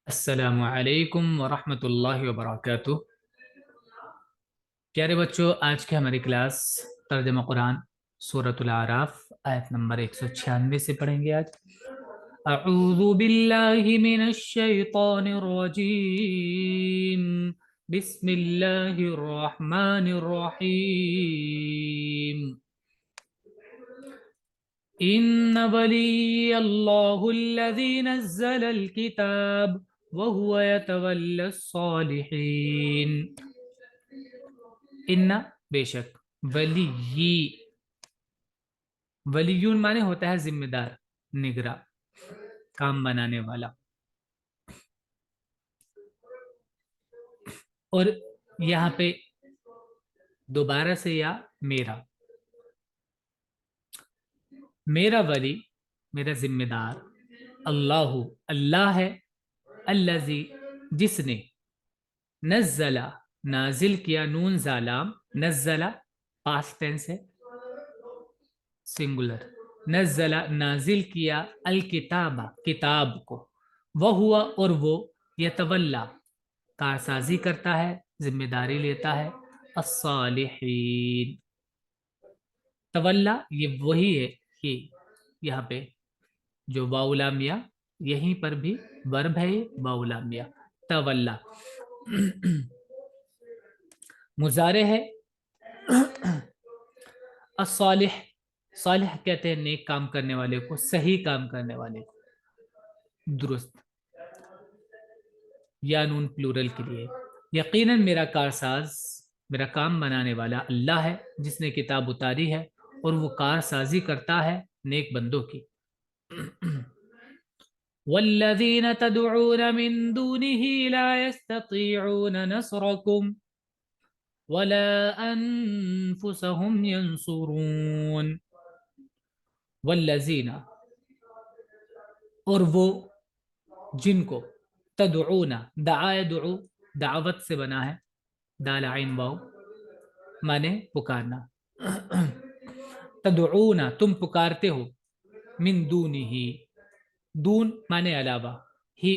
السلام علیکم ورحمۃ اللہ وبرکاتہ۔ پیارے بچوں، آج کی ہماری کلاس ترجمہ قرآن سورۃ الاعراف آیت نمبر 196 سے پڑھیں گے آج۔ اعوذ باللہ من الشیطان الرجیم، بسم اللہ الرحمن الرحیم۔ ان ولی اللہ الذی نزل الکتاب وهو يتولى الصالحین۔ ان بے شک، ولی ولیون مانے ہوتا ہے ذمہ دار، نگراں، کام بنانے والا۔ اور یہاں پہ دوبارہ سے یا میرا ولی، میرا ذمہ دار، اللہ ہے، الذی جس نے، نزل نازل کیا، نون زالام، نزل پاسٹ ٹینس ہے، سنگولر، نزل نازل کیا، الکتاب کتاب کو، وہوا اور وہ، یتولا کارسازی کرتا ہے، ذمہ داری لیتا ہے، الصالحین۔ تولا یہ وہی ہے کہ یہاں پہ جو واو لامیہ، یہیں پر بھی ورب ہے واو لامیہ، تولا مضارع ہے۔ الصالح، صالح کہتے ہیں نیک کام کرنے والے کو، صحیح کام کرنے والے کو، درست، یا نون پلورل کے لیے۔ یقیناً میرا کارساز، میرا کام بنانے والا اللہ ہے، جس نے کتاب اتاری ہے اور وہ کارسازی کرتا ہے نیک بندوں کی۔ والذین تدعون من دونه لا يستطيعون نصركم ولا انفسهم ينصرون۔ والذین اور وہ جن کو، تدعون دعا یدعو دعوت سے بنا ہے، دال عین واو مانے پکارنا، تدعون تم پکارتے ہو، من دونہ دون مانے علاوہ، ہی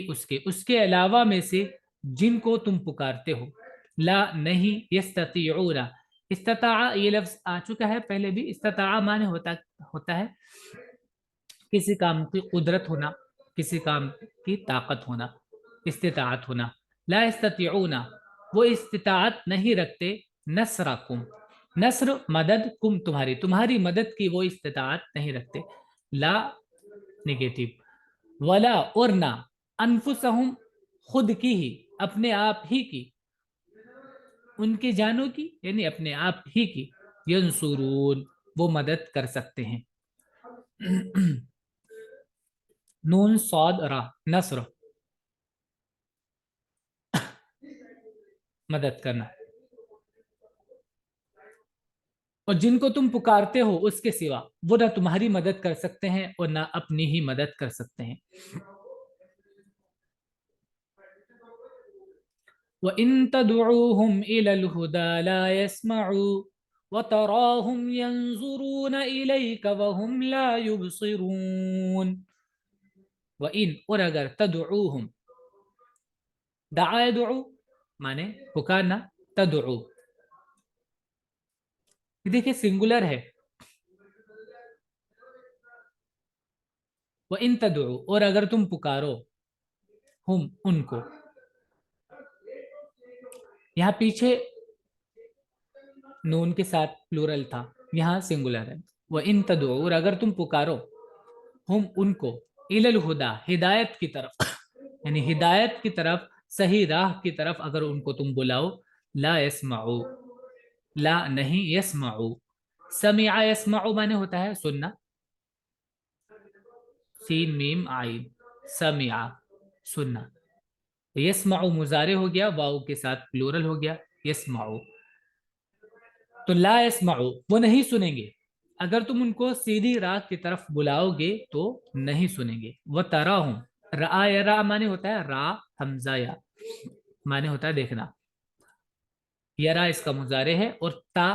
اس کے علاوہ میں سے جن کو تم پکارتے ہو، لا نہیں، یستطیعون استطاع یہ لفظ آ چکا ہے پہلے بھی، استطاع مانے ہوتا ہے کسی کام کی قدرت ہونا، کسی کام کی طاقت ہونا، استطاعت ہونا۔ لا یستطیعون وہ استطاعت نہیں رکھتے، نصرکم نصر مدد، کم تمہاری مدد کی وہ استطاعت نہیں رکھتے، لا نیگیٹو، ولا اور نہ، انفسہم خود کی ہی، اپنے آپ ہی کی، ان کی جانوں کی یعنی اپنے آپ ہی کی، ینصرون وہ مدد کر سکتے ہیں۔ نون صاد را، نصر مدد کرنا، اور جن کو تم پکارتے ہو اس کے سوا، وہ نہ تمہاری مدد کر سکتے ہیں اور نہ اپنی ہی مدد کر سکتے ہیں۔ وَإِن تَدْعُوهُمْ إِلَى الْهُدَى لَا يَسْمَعُوا وَتَرَاهُمْ يَنْظُرُونَ إِلَيْكَ وَهُمْ لَا يُبْصِرُونَ۔ وَإِن اور اگر، تدعوہم دعا يدعو مانے پکارنا، تدعو دیکھیں سنگولر ہے، وَإِن تَدْعُو اور اگر تم پکارو، ہم ان کو، یہاں پیچھے نون کے ساتھ پلورل تھا، یہاں سنگولر ہے۔ وَإِن تَدْعُو اور اگر تم پکارو، ہم ان کو، إِلَى الْهُدَى ہدایت کی طرف، یعنی ہدایت کی طرف، صحیح راہ کی طرف اگر ان کو تم بلاؤ، لا يسمعو لا نہیں، يسمعو سمع يسمعو مانے ہوتا ہے سننا، سین میم عین، سمع سننا، یسمعو مضارع ہو گیا، واو کے ساتھ پلورل ہو گیا، یسمعو تو لا يسمعو وہ نہیں سنیں گے، اگر تم ان کو سیدھی راہ کی طرف بلاؤ گے تو نہیں سنیں گے۔ وَتَرَاهُمْ رَآ یرا مانے ہوتا ہے را حمزہ یا مانے ہوتا ہے دیکھنا، یرا اس کا مضارع ہے اور تا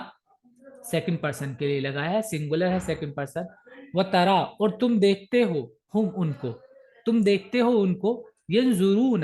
سیکنڈ پرسن کے لیے لگا ہے، سنگولر ہے سیکنڈ پرسن۔ وَتَرَا اور تم دیکھتے ہو، ہم ان کو، تم دیکھتے ہو ان کو، ینظرون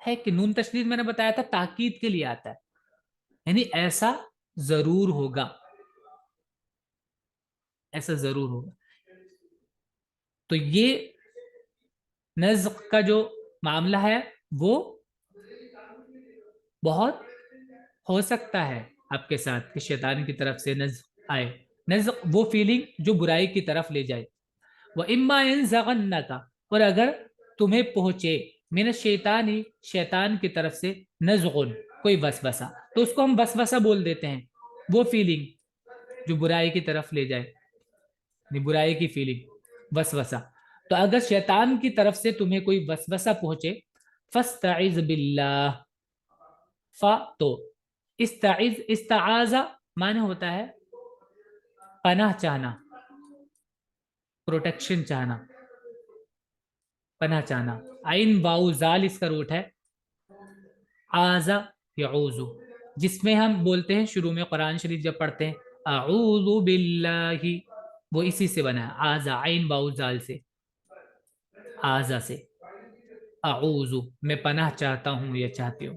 ہے کہ نون تشدید میں نے بتایا تھا تاکید کے لیے آتا ہے، یعنی ایسا ضرور ہوگا، ایسا ضرور ہوگا. تو یہ نزق کا جو معاملہ ہے وہ بہت ہو سکتا ہے آپ کے ساتھ کہ شیطان کی طرف سے نزق آئے. نزق وہ فیلنگ جو برائی کی طرف لے جائے. وَإِمَّا يَنزَغَنَّكَ، اور اگر تمہیں پہنچے من الشیطانی، شیطان کی طرف سے نزغن، کوئی وسوسہ، تو اس کو ہم وسوسہ بول دیتے ہیں، وہ فیلنگ جو برائی کی طرف لے جائے، برائی کی فیلنگ وسوسہ. تو اگر شیطان کی طرف سے تمہیں کوئی وسوسہ پہنچے، فاستعذ باللہ، تو استعذ، استعاذ معنی ہوتا ہے پناہ چاہنا، پروٹیکشن چاہنا، پناہ چاہنا. عین واؤ زال اس کا روٹ ہے آزا یعوذ، جس میں ہم بولتے ہیں شروع میں قرآن شریف جب پڑھتے ہیں اعوذ باللہ، وہ اسی سے بنا ہے، آزا عین واؤ زال سے، آزا سے، اعوذ میں پناہ چاہتا ہوں یا چاہتی ہوں.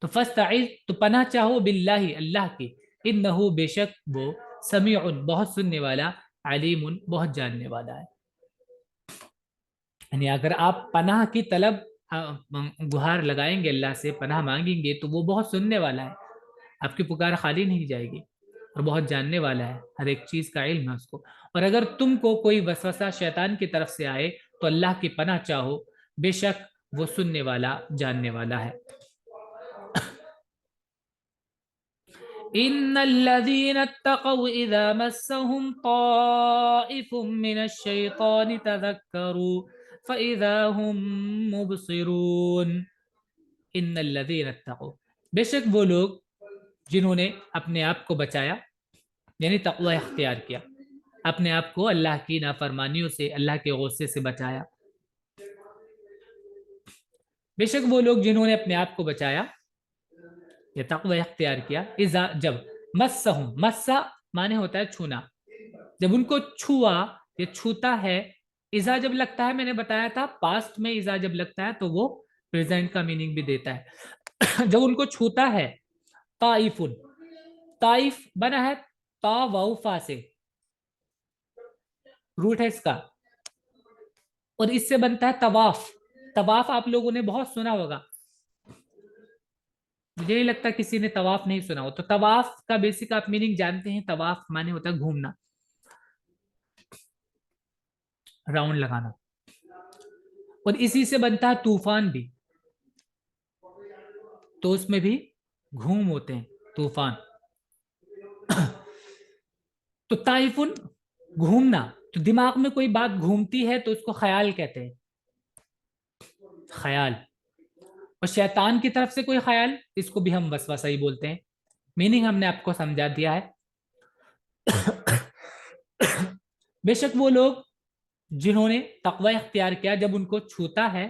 تو فاستعذ، تو پناہ چاہو باللہ، اللہ کی، انہ بے شک وہ سمیع بہت سننے والا، علیم بہت جاننے والا ہے. یعنی اگر آپ پناہ کی طلب گہار لگائیں گے، اللہ سے پناہ مانگیں گے، تو وہ بہت سننے والا ہے، آپ کی پکار خالی نہیں جائے گی، اور بہت جاننے والا ہے، ہر ایک چیز کا علم ہے اس کو. اور اگر تم کو کوئی وسوسہ شیطان کی طرف سے آئے تو اللہ کی پناہ چاہو، بے شک وہ سننے والا، جاننے والا ہے. ان الذين اتقوا اذا مسهم طائف من الشيطان تذكروا فاذا هم مبصرون. ان الذين اتقوا، بے شک وہ لوگ جنہوں نے اپنے آپ کو بچایا، یعنی تقوی اختیار کیا، اپنے آپ کو اللہ کی نافرمانیوں سے، اللہ کے غصے سے بچایا. بے شک وہ لوگ جنہوں نے اپنے آپ کو بچایا یا تقوی اختیار کیا، اذا جب، مسہم، مسا معنی ہوتا ہے چھونا، جب ان کو چھوا یا چھوتا ہے. اذا جب لگتا ہے، میں نے بتایا تھا پاسٹ میں اذا جب لگتا ہے تو وہ پریزنٹ کا میننگ بھی دیتا ہے. جب ان کو چھوتا ہے، طائف، طائف بنا ہے تا واو فا سے، روٹ ہے اس کا، اور اس سے بنتا ہے طواف. طواف آپ لوگوں نے بہت سنا ہوگا، مجھے نہیں لگتا کسی نے طواف نہیں سنا ہو. تو طواف کا بیسک آپ میننگ جانتے ہیں، طواف معنی ہوتا ہے گھومنا، راؤنڈ لگانا، اور اسی سے بنتا ہے طوفان بھی، تو اس میں بھی گھوم ہوتے ہیں، طوفان. تو طائفن گھومنا، تو دماغ میں کوئی بات گھومتی ہے تو اس کو خیال کہتے ہیں، خیال. اور شیطان کی طرف سے کوئی خیال، اس کو بھی ہم وسوسہ ہی بولتے ہیں. میننگ ہم نے آپ کو سمجھا دیا ہے. بے شک وہ لوگ جنہوں نے تقوی اختیار کیا، جب ان کو چھوتا ہے،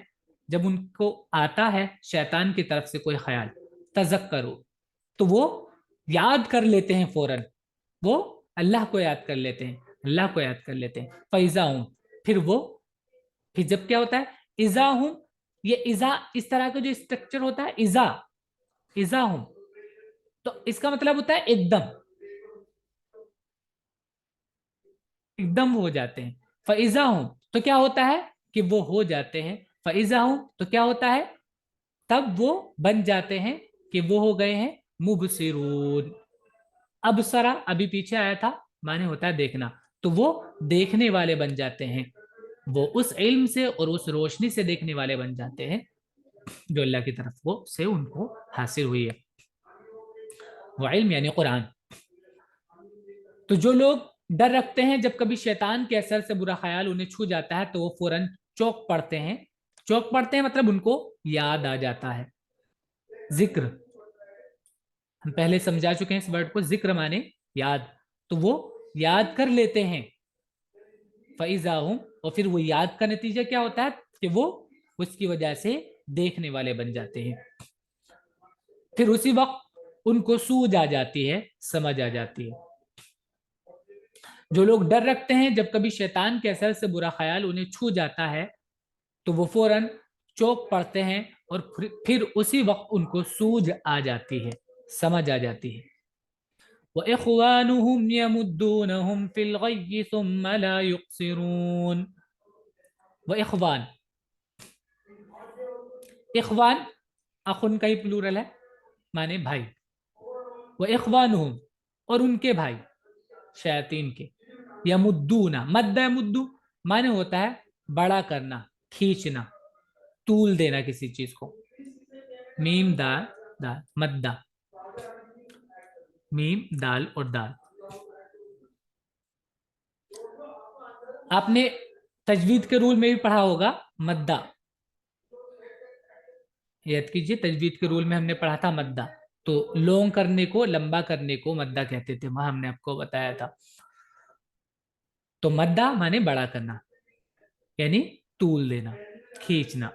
جب ان کو آتا ہے شیطان کی طرف سے کوئی خیال، تذکرو، تو وہ یاد کر لیتے ہیں فوراً، وہ اللہ کو یاد کر لیتے ہیں، اللہ کو یاد کر لیتے ہیں. فیضا ہوں، پھر وہ، پھر جب کیا ہوتا ہے، اذا ہوں، یہ اذا اس طرح کا جو اسٹرکچر ہوتا ہے، اذا، اذا ہوں، تو اس کا مطلب ہوتا ہے ایک دم، ایک دم ہو جاتے ہیں. فیضا ہوں تو کیا ہوتا ہے کہ وہ ہو جاتے ہیں، فیضا ہوں تو کیا ہوتا ہے، تب وہ بن جاتے ہیں کہ وہ ہو گئے ہیں مبصرون. ابصرا ابھی پیچھے آیا تھا، معنی ہوتا ہے دیکھنا، تو وہ دیکھنے والے بن جاتے ہیں، وہ اس علم سے اور اس روشنی سے دیکھنے والے بن جاتے ہیں جو اللہ کی طرف وہ سے ان کو حاصل ہوئی ہے. وہ علم یعنی قرآن. تو جو لوگ ڈر رکھتے ہیں جب کبھی شیطان کے اثر سے برا خیال انہیں چھو جاتا ہے تو وہ فوراً چوک پڑتے ہیں. چوک پڑتے ہیں مطلب ان کو یاد آ جاتا ہے. ذکر ہم پہلے سمجھا چکے ہیں اس ورڈ کو، ذکر مانے یاد، تو وہ یاد کر لیتے ہیں. فَإِذَا هُمْ، اور پھر وہ یاد کا نتیجہ کیا ہوتا ہے کہ وہ اس کی وجہ سے دیکھنے والے بن جاتے ہیں. پھر اسی وقت ان کو سوجھ آ جاتی ہے، سمجھ آ جاتی ہے. جو لوگ ڈر رکھتے ہیں جب کبھی شیطان کے اثر سے برا خیال انہیں چھو جاتا ہے تو وہ فوراً چوک پڑتے ہیں اور پھر اسی وقت ان کو سوجھ آ جاتی ہے، سمجھ آ جاتی ہے۔ وَإِخْوَانُهُمْ يَمُدُّونَهُمْ فِي الْغَيِّ ثُمَّ لَا يُقْصِرُونَ۔ وَإِخْوان، اخوان اخن کا ہی پلورل ہے، مانے بھائی۔ وَإِخْوَانُهُمْ، اور ان کے بھائی شیاطین کے، یمدون، مد مدو مانے ہوتا ہے بڑا کرنا، کھینچنا، طول دینا کسی چیز کو، میم دال دال مدہ، میم دال اور دال۔ آپ نے تجوید کے رول میں بھی پڑھا ہوگا مدہ، یاد کیجئے تجوید کے رول میں ہم نے پڑھا تھا مدہ، تو لونگ کرنے کو، لمبا کرنے کو مدہ کہتے تھے، وہاں ہم نے آپ کو بتایا تھا۔ تو مدہ مانے بڑا کرنا، یعنی طول دینا، کھینچنا۔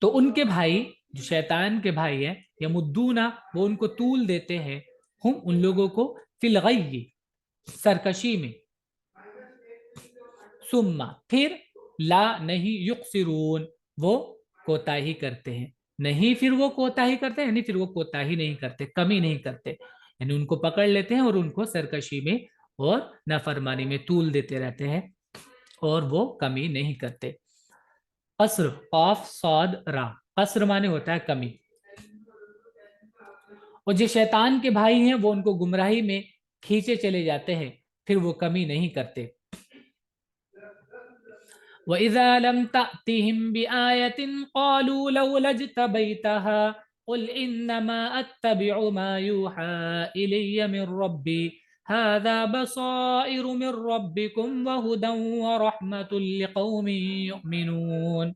تو ان کے بھائی جو شیطان کے بھائی ہیں، یمدونا، وہ ان کو طول دیتے ہیں، ہم ان لوگوں کو، فی الغی، سرکشی میں، ثم، پھر، لا، نہیں، یقصرون، وہ کوتاہی کرتے ہیں، نہیں پھر وہ کوتاہی کرتے ہیں، یعنی پھر وہ کوتاہی نہیں کرتے، کمی نہیں کرتے، یعنی ان کو پکڑ لیتے ہیں اور ان کو سرکشی میں اور نافرمانی میں طول دیتے رہتے ہیں اور وہ کمی نہیں کرتے۔ قصر، قاف صاد را، قصر مانے ہوتا ہے کمی۔ اور جو شیطان کے بھائی ہیں وہ ان کو گمراہی میں کھینچے چلے جاتے ہیں، پھر وہ کمی نہیں کرتے۔ وَإِذَا لَمْ تَأْتِهِمْ بِآيَةٍ قَالُوا لَوْلَا اجْتَبَيْتَهَا قُلْ إِنَّمَا أَتَّبِعُ مَا يُوحَى إِلَيَّ مِنْ رَبِّي هَذَا بَصَائِرُ مِنْ رَبِّكُمْ وَهُدًى وَرَحْمَةٌ لِقَوْمٍ يُؤْمِنُونَ۔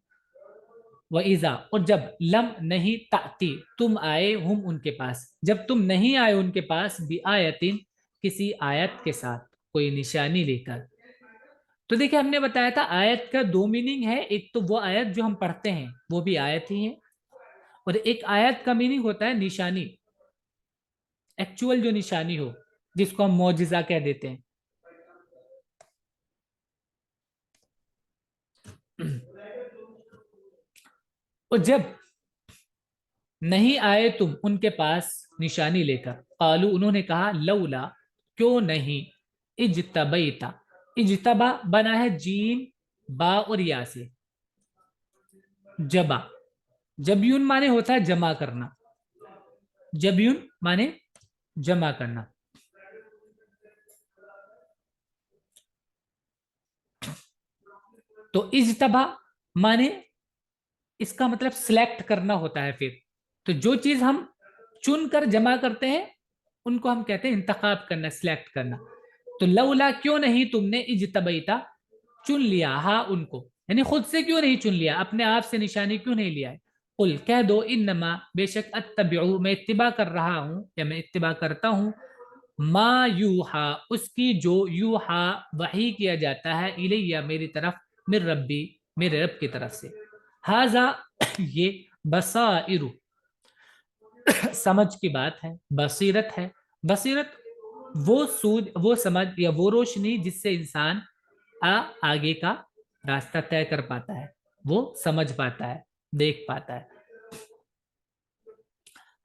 وَإِذَا، اور جب، لم نہیں، تأتی تم آئے، ہم ان کے پاس، جب تم نہیں آئے ان کے پاس، بِآیَةٍ کسی آیت کے ساتھ، کوئی نشانی لے کر۔ تو دیکھیں ہم نے بتایا تھا آیت کا دو میننگ ہے، ایک تو وہ آیت جو ہم پڑھتے ہیں وہ بھی آیت ہی ہے، اور ایک آیت کا میننگ ہوتا ہے نشانی، ایکچوئل جو نشانی ہو، جس کو ہم معجزہ کہہ دیتے ہیں۔ اور جب نہیں آئے تم ان کے پاس نشانی لے کر، قالو، انہوں نے کہا، لولا، کیوں نہیں، اجتبیتا، اجتبا بنا ہے جیم، با اور یا سے، جبا، جبیون مانے ہوتا ہے جمع کرنا، جبیون مانے جمع کرنا۔ تو اجتبا مانے اس کا مطلب سلیکٹ کرنا ہوتا ہے، پھر تو جو چیز ہم چن کر جمع کرتے ہیں ان کو ہم کہتے ہیں انتخاب کرنا، سلیکٹ کرنا۔ تو لولا، کیوں نہیں تم نے، اجتبیتا چن لیا، ہاں ان کو، یعنی خود سے کیوں نہیں چن لیا، اپنے آپ سے نشانی کیوں نہیں لیا ہے۔ قل، کہہ دو، انما، بے شک، اتبعو، میں اتباع کر رہا ہوں یا میں اتباع کرتا ہوں، ما یوحا، اس کی جو یوحا وحی کیا جاتا ہے، الیہ، میری طرف، من ربی، میرے رب کی طرف سے، ہاذا یہ، بصائر، سمجھ کی بات ہے، بصیرت ہے، بصیرت وہ سود، وہ سمجھ یا وہ روشنی جس سے انسان آگے کا راستہ طے کر پاتا ہے، وہ سمجھ پاتا ہے، دیکھ پاتا ہے۔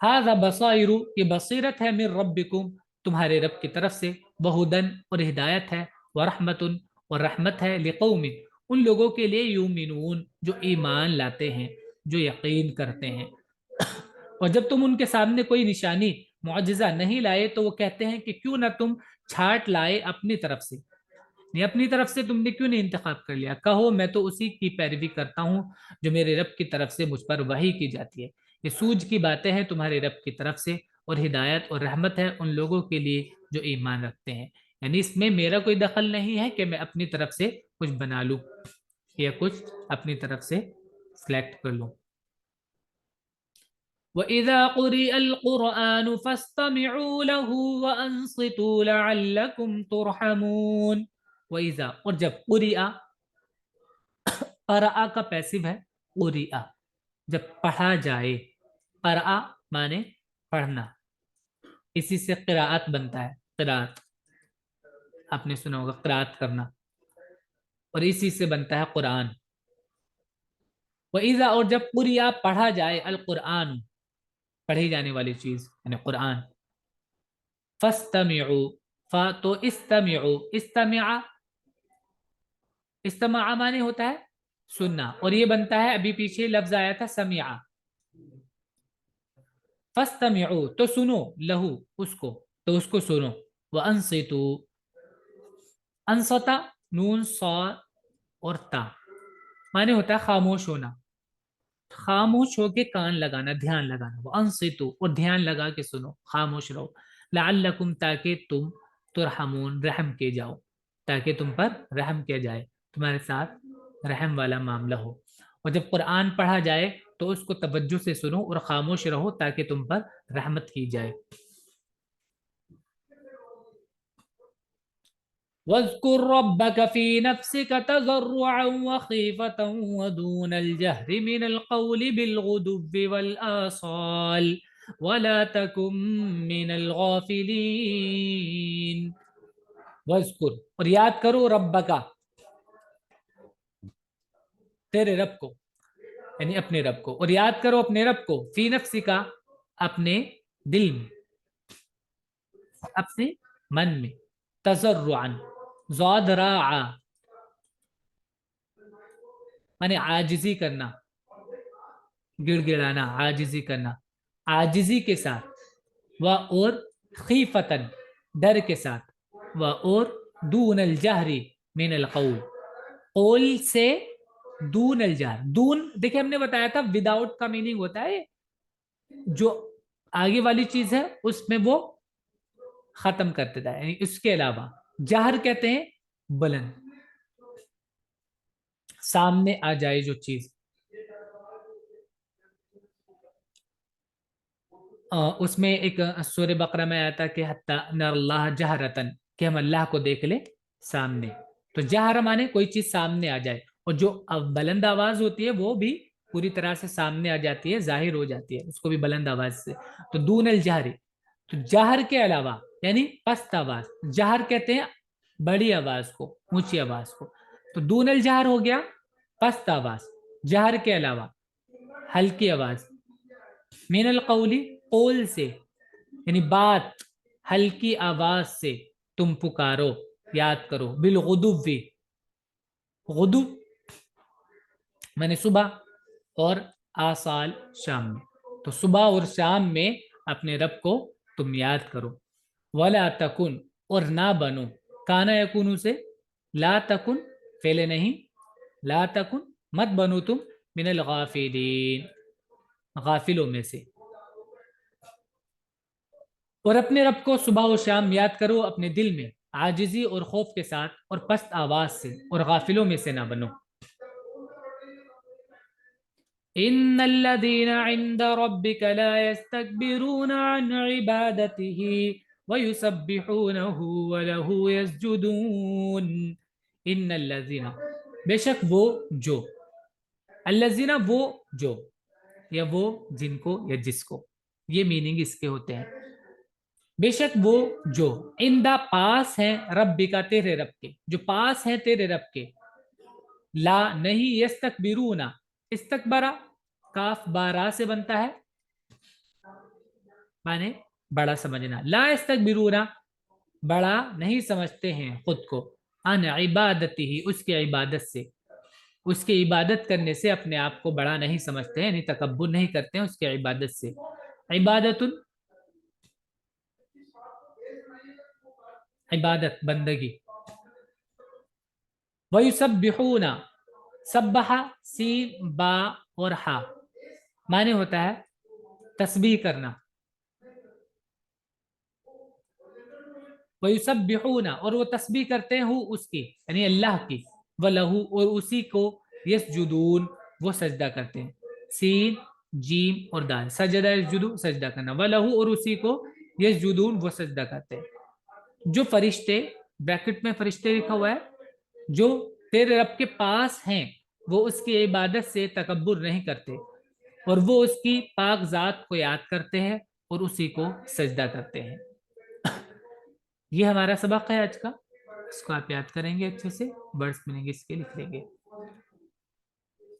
ھذا بصائر، یہ بصیرت ہے، من ربکم، تمہارے رب کی طرف سے، وہدن، اور ہدایت ہے، ورحمت، اور رحمت ہے، لقوم، ان لوگوں کے لیے، یؤمنون، جو ایمان لاتے ہیں، جو یقین کرتے ہیں۔ اور جب تم ان کے سامنے کوئی نشانی، معجزہ نہیں لائے تو وہ کہتے ہیں کہ کیوں نہ تم چھانٹ لائے اپنی طرف سے، نہیں اپنی طرف سے تم نے کیوں نہیں انتخاب کر لیا، کہو میں تو اسی کی پیروی کرتا ہوں جو میرے رب کی طرف سے مجھ پر وحی کی جاتی ہے۔ یہ سوجھ کی باتیں ہیں تمہارے رب کی طرف سے، اور ہدایت اور رحمت ہے ان لوگوں کے لیے جو ایمان رکھتے ہیں، یعنی اس میں میرا کوئی دخل نہیں ہے کہ میں اپنی طرف سے کچھ بنا لوں یا کچھ اپنی طرف سے سلیکٹ کر لوں۔ وَإِذَا قُرِئَ الْقُرْآنُ فَاسْتَمِعُوا لَهُ وَأَنصِتُوا لَعَلَّكُمْ تُرْحَمُونَ۔ وَإِذَا، اور جب، قُرِئَ، قرأ کا پیسو ہے، قُرِئَ، جب پڑھا جائے، قرأ مانے پڑھنا، اسی سے قراءت بنتا ہے، قراءت آپ نے سنا ہوگا، قراءت کرنا، اور اسی سے بنتا ہے قرآن۔ وَإِذَا اور جب قُرِئَ پڑھا جائے القرآن پڑھی جانے والی چیز یعنی قرآن فَاسْتَمِعُوا فا تو استمعوا استمع معنی ہوتا ہے سننا اور یہ بنتا ہے ابھی پیچھے لفظ آیا تھا سمعا فَاسْتَمِعُوا تو سنو لہو اس کو سنو وَأَنصِتُوا انصتا نون صاد اور تا معنی ہوتا ہے خاموش ہونا خاموش ہو کے کان لگانا دھیان لگانا وہ انصتو اور دھیان لگا کے سنو خاموش رہو لعلکم تاکہ تم ترحمون رحم کیے جاؤ تاکہ تم پر رحم کیا جائے تمہارے ساتھ رحم والا معاملہ ہو اور جب قرآن پڑھا جائے تو اس کو توجہ سے سنو اور خاموش رہو تاکہ تم پر رحمت کی جائے واذكر ربك في نفسك تضرعا وخيفة ودون الجهر من القول بالغدو والآصال ولا تكن من الغافلين واذكر اور یاد کرو ربک تیرے رب کو یعنی اپنے رب کو اور یاد کرو اپنے رب کو فی نفسک اپنے دل میں اپنے من میں تضرعا ضاد راعا مانے عاجزی کرنا گڑ گڑانا عاجزی کرنا عاجزی کے ساتھ و اور خیفتن ڈر کے ساتھ و اور دون الجہری من القول قول سے دون الجہر دون دیکھیں ہم نے بتایا تھا وداؤٹ کا میننگ ہوتا ہے جو آگے والی چیز ہے اس میں وہ ختم کرتے تھا یعنی اس کے علاوہ جہر کہتے ہیں بلند سامنے آ جائے جو چیز اس میں ایک سورہ بقرہ میں آیا تھا کہ حتی نر اللہ جہرتن کہ ہم اللہ کو دیکھ لیں سامنے تو جہر مانے کوئی چیز سامنے آ جائے اور جو بلند آواز ہوتی ہے وہ بھی پوری طرح سے سامنے آ جاتی ہے ظاہر ہو جاتی ہے اس کو بھی بلند آواز سے تو دون الجہری تو جہر کے علاوہ یعنی پست آواز جہر کہتے ہیں بڑی آواز کو اونچی آواز کو تو دون الجہر ہو گیا پست آواز جہر کے علاوہ ہلکی آواز من القولی قول سے یعنی بات ہلکی آواز سے تم پکارو یاد کرو بالغدو غدو میں نے صبح اور آصال شام میں تو صبح اور شام میں اپنے رب کو تم یاد کرو ولا تکن اور نہ بنو کانا یکونو سے لا تکن فعل نہیں لا تکن مت بنو تم من الغافلین غافلوں میں سے اور اپنے رب کو صبح و شام یاد کرو اپنے دل میں عاجزی اور خوف کے ساتھ اور پست آواز سے اور غافلوں میں سے نہ بنو ان الذين عند ربك لا يستكبرون عن عبادته ويسبحونه وله يسجدون ان الذين بے شک وہ جو الذين وہ جو یا وہ جن کو یا جس کو یہ میننگ اس کے ہوتے ہیں بے شک وہ جو اندہ پاس ہیں ربی کا تیرے رب کے جو پاس ہیں تیرے رب کے لا نہیں یستکبرون استکبرا کاف بارا سے بنتا ہے مانے بڑا سمجھنا لا یستکبرون بڑا نہیں سمجھتے ہیں خود کو ان عبادتی ہی اس کی عبادت سے اس کی عبادت کرنے سے اپنے آپ کو بڑا نہیں سمجھتے ہیں یعنی تکبر نہیں کرتے ہیں اس کی عبادت سے عبادت عبادت بندگی وَيُسَبِّحُونَ سبحہ سین با اور ہا معنی ہوتا ہے تسبیح کرنا وَيُسَبِّحُونَ اور وہ تسبیح کرتے ہیں اس کی یعنی اللہ کی وَلَهُ اور اسی کو یسجدون وہ سجدہ کرتے ہیں سین جیم اور دال سجدہ یسجدو سجدہ کرنا وَلَهُ اور اسی کو یسجدون وہ سجدہ کرتے ہیں جو فرشتے بریکٹ میں فرشتے لکھا ہوا ہے جو تیرے رب کے پاس ہیں وہ اس کی عبادت سے تکبر نہیں کرتے اور وہ اس کی پاک ذات کو یاد کرتے ہیں اور اسی کو سجدہ کرتے ہیں یہ ہمارا سبق ہے آج کا اس کو آپ یاد کریں گے اچھے سے برڈس میننگ اس کے لکھ لیں گے